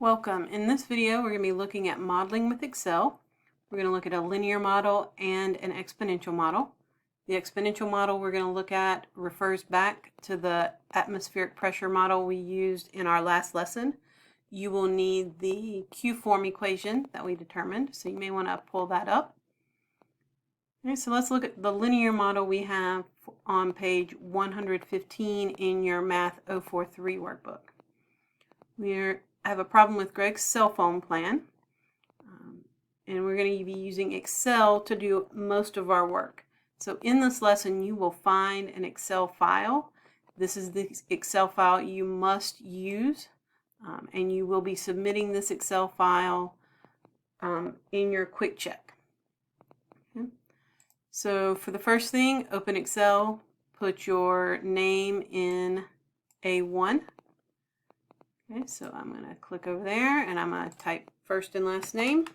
Welcome. In this video, we're going to be looking at modeling with Excel. We're going to look at a linear model and an exponential model. The exponential model we're going to look at refers back to the atmospheric pressure model we used in our last lesson. You will need the Q-form equation that we determined, so you may want to pull that up. Okay, so let's look at the linear model we have on page 115 in your MAT043 workbook. I have a problem with Greg's cell phone plan, and we're going to be using Excel to do most of our work. So in this lesson, you will find an Excel file. This is the Excel file you must use, and you will be submitting this Excel file in your quick check. Okay. So for the first thing, open Excel, put your name in A1. Okay, so I'm going to click over there and I'm going to type first and last name.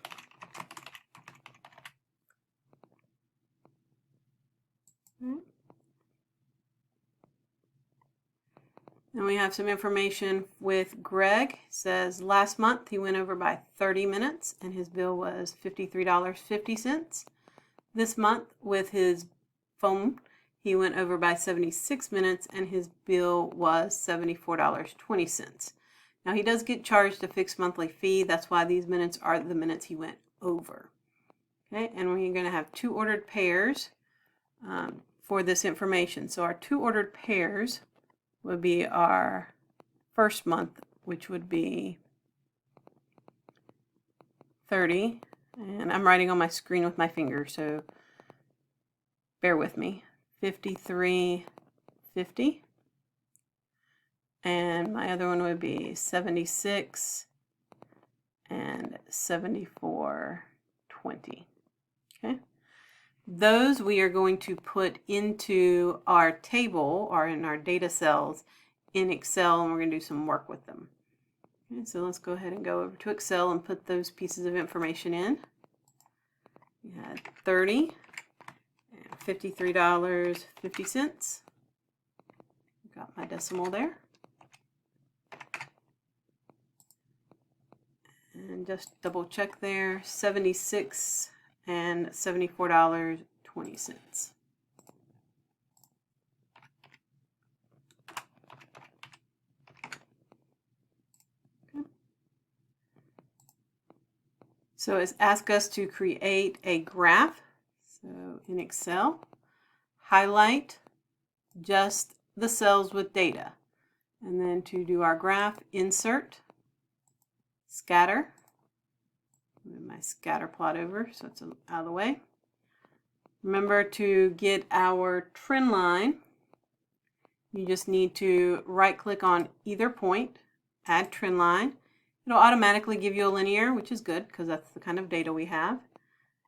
Okay. Then we have some information with Greg. It says last month he went over by 30 minutes and his bill was $53.50. This month with his phone he went over by 76 minutes and his bill was $74.20. Now he does get charged a fixed monthly fee. That's why these minutes are the minutes he went over. Okay, and we're going to have two ordered pairs for this information. So our two ordered pairs would be our first month, which would be 30. And I'm writing on my screen with my finger, so bear with me. 53.50. And my other one would be 76 and 74.20. Okay. Those we are going to put into our table or in our data cells in Excel, and we're going to do some work with them. Okay, so let's go ahead and go over to Excel and put those pieces of information in. We had 30 and $53.50. Got my decimal there. And just double check there, 76 and $74.20. Okay. So it's asked us to create a graph. So in Excel, highlight just the cells with data. And then to do our graph, insert, scatter. Move my scatter plot over so it's out of the way. Remember to get our trend line, you just need to right click on either point, add trend line. It'll automatically give you a linear, which is good because that's the kind of data we have.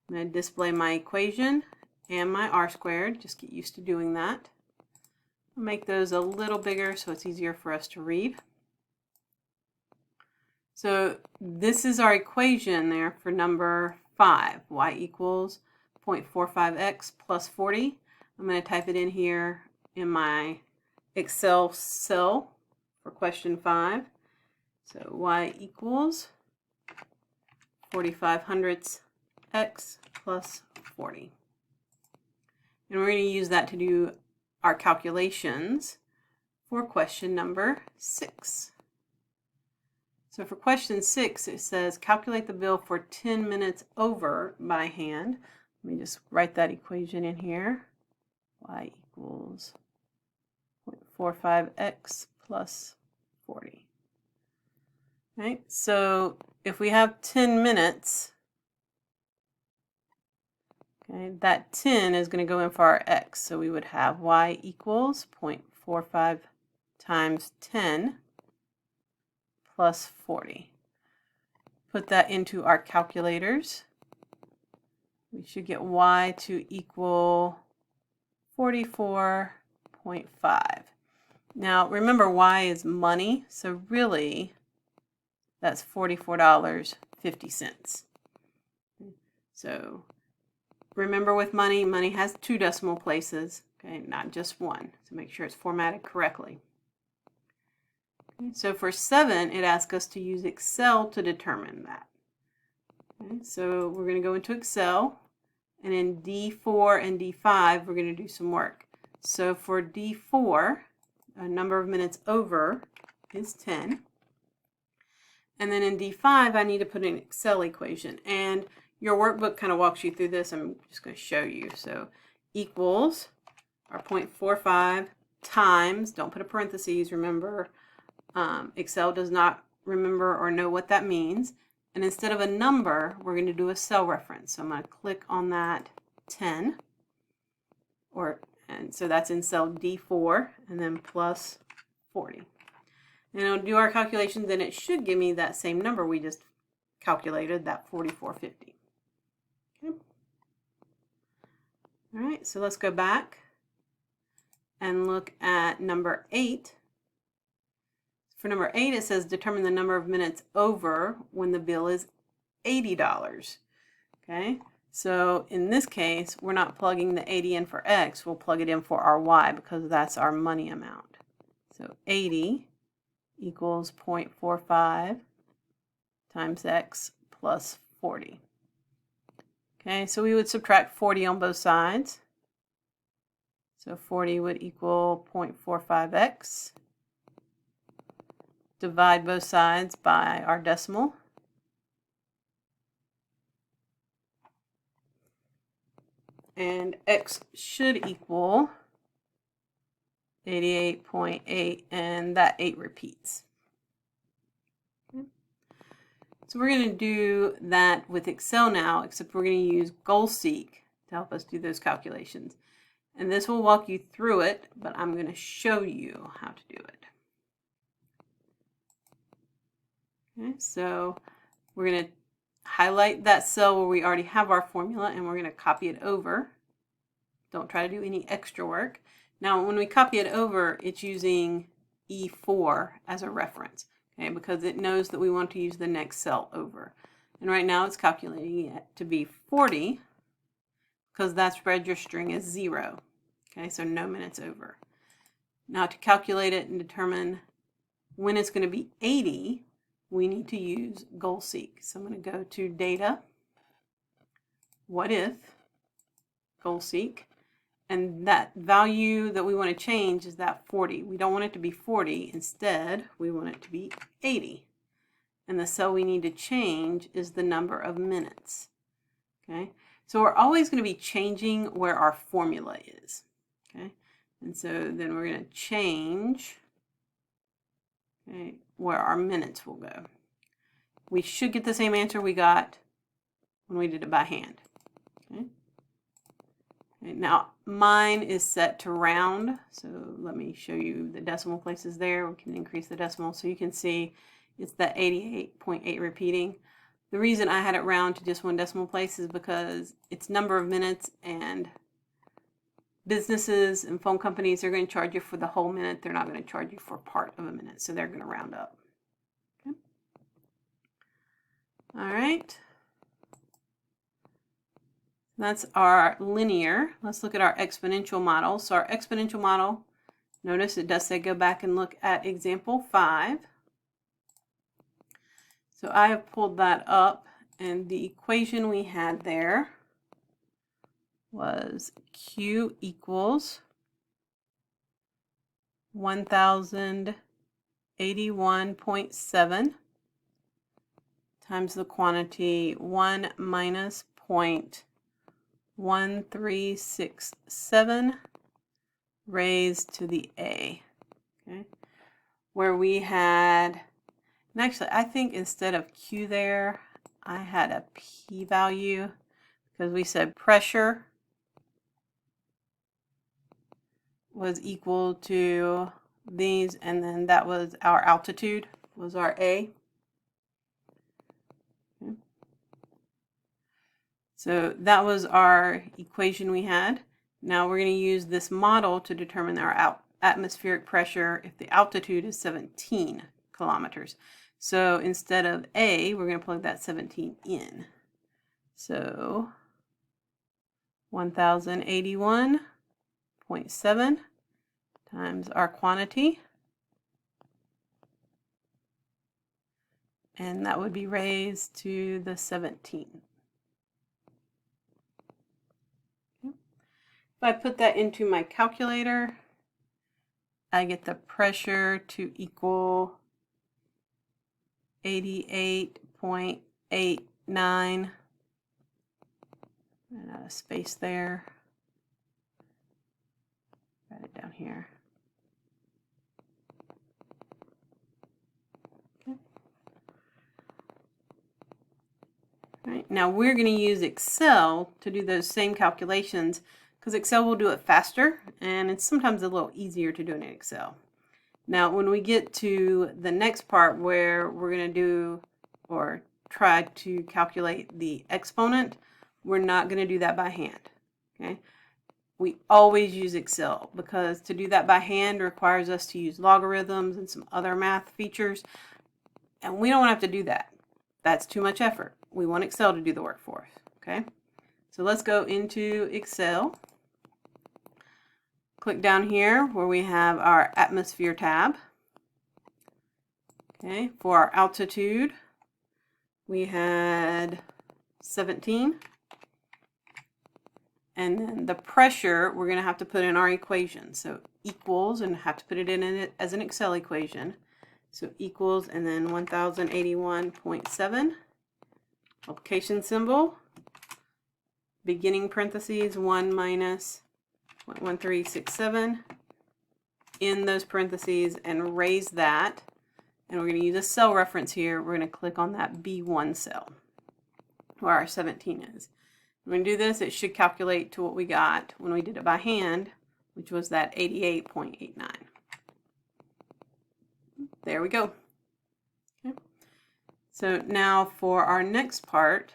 I'm going to display my equation and my R squared. Just get used to doing that. I'll make those a little bigger so it's easier for us to read. So this is our equation there for number 5, y equals 0.45x plus 40. I'm going to type it in here in my Excel cell for question 5. So y equals 45/100 x plus 40. And we're going to use that to do our calculations for question number 6. So for question 6, it says calculate the bill for 10 minutes over by hand. Let me just write that equation in here. Y equals 0.45x plus 40. Right? So if we have 10 minutes, okay, that 10 is going to go in for our x. So we would have y equals 0.45 times 10 plus 40. Put that into our calculators. We should get y to equal 44.5. Now remember, y is money, so really that's $44.50. So remember, with money, money has 2 decimal places, okay, not just one, so make sure it's formatted correctly. Okay, so for 7, it asks us to use Excel to determine that. Okay, so we're going to go into Excel, and in D4 and D5, we're going to do some work. So for D4, a number of minutes over is 10. And then in D5, I need to put an Excel equation. And your workbook kind of walks you through this. I'm just going to show you. So equals our 0.45 times, don't put a parentheses, remember, Excel does not remember or know what that means. And instead of a number, we're going to do a cell reference. So I'm going to click on that 10, and so that's in cell D4, and then plus 40. And it'll do our calculations, and it should give me that same number we just calculated, that 4450. Okay. All right, so let's go back and look at number 8. For number 8, it says determine the number of minutes over when the bill is $80. Okay, so in this case, we're not plugging the 80 in for X, we'll plug it in for our Y because that's our money amount. So 80 equals 0.45 times X plus 40. Okay, so we would subtract 40 on both sides. So 40 would equal 0.45X. Divide both sides by our decimal. And X should equal 88.8, and that 8 repeats. Okay. So we're going to do that with Excel now, except we're going to use GoalSeek to help us do those calculations. And this will walk you through it, but I'm going to show you how to do it. Okay, so we're going to highlight that cell where we already have our formula, and we're going to copy it over. Don't try to do any extra work. Now, when we copy it over, it's using E4 as a reference, okay, because it knows that we want to use the next cell over. And right now, it's calculating it to be 40, because that's registering as 0. Okay, so no minutes over. Now, to calculate it and determine when it's going to be 80, we need to use GoalSeek. So I'm going to go to Data, What If, GoalSeek, and that value that we want to change is that 40. We don't want it to be 40. Instead, we want it to be 80. And the cell we need to change is the number of minutes. Okay, so we're always going to be changing where our formula is. Okay, and so then we're going to change, okay, where our minutes will go. We should get the same answer we got when we did it by hand. Okay. Okay, now mine is set to round, so let me show you the decimal places there. We can increase the decimal so you can see it's that 88.8 repeating. The reason I had it round to just one decimal place is because it's number of minutes, and businesses and phone companies are going to charge you for the whole minute. They're not going to charge you for part of a minute, so they're going to round up. Okay. All right. That's our linear. Let's look at our exponential model. So our exponential model, notice it does say go back and look at example 5. So I have pulled that up, and the equation we had there was Q equals 1081.7 times the quantity 1 minus 0.1367 raised to the A. Okay, where we had, and actually I think instead of Q there, I had a P value because we said pressure was equal to these, and then that was our altitude, was our A. Okay. So that was our equation we had. Now we're going to use this model to determine our atmospheric pressure if the altitude is 17 kilometers. So instead of A, we're going to plug that 17 in. So 1081.7 times our quantity and that would be raised to the 17. Okay. If I put that into my calculator, I get the pressure to equal 88.89. And out of space there. Write it down here. Okay. All right, now we're going to use Excel to do those same calculations because Excel will do it faster and it's sometimes a little easier to do it in Excel. Now when we get to the next part where we're going to do or try to calculate the exponent, we're not going to do that by hand. Okay? We always use Excel because to do that by hand requires us to use logarithms and some other math features, and we don't want to have to do that. That's too much effort. We want Excel to do the work for us. Okay? So let's go into Excel. Click down here where we have our atmosphere tab. Okay, for our altitude, we had 17. And then the pressure, we're going to have to put in our equation. So equals, and have to put it in it as an Excel equation. So equals, and then 1081.7. Multiplication symbol. Beginning parentheses, 1 minus 0.1367. In those parentheses, and raise that. And we're going to use a cell reference here. We're going to click on that B1 cell, where our 17 is. When we do this, it should calculate to what we got when we did it by hand, which was that 88.89. There we go. Okay. So now for our next part,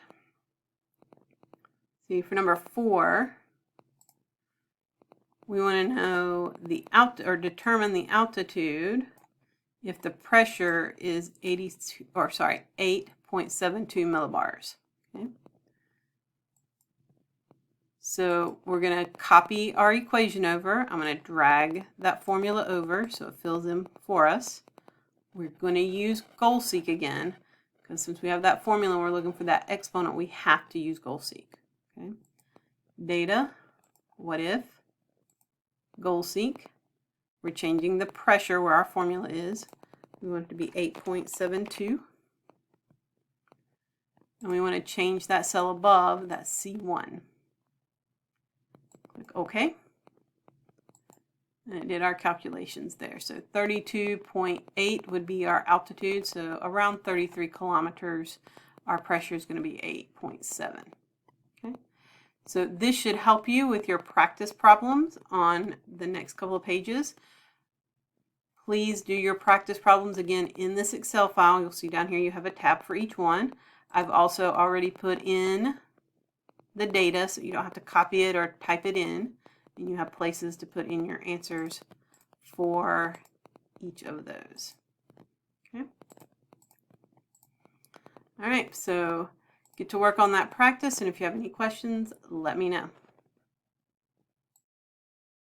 see for number 4, we want to know the determine the altitude if the pressure is 8.72 millibars. Okay. So we're going to copy our equation over. I'm going to drag that formula over so it fills in for us. We're going to use goal seek again because since we have that formula, we're looking for that exponent, we have to use goal seek. Okay. Data, what if, goal seek. We're changing the pressure where our formula is. We want it to be 8.72. And we want to change that cell above, that's C1. Click OK. And it did our calculations there. So 32.8 would be our altitude. So around 33 kilometers, our pressure is going to be 8.7. Okay. So this should help you with your practice problems on the next couple of pages. Please do your practice problems again in this Excel file. You'll see down here you have a tab for each one. I've also already put in the data so you don't have to copy it or type it in. And you have places to put in your answers for each of those. Okay. All right, so get to work on that practice, and if you have any questions, let me know.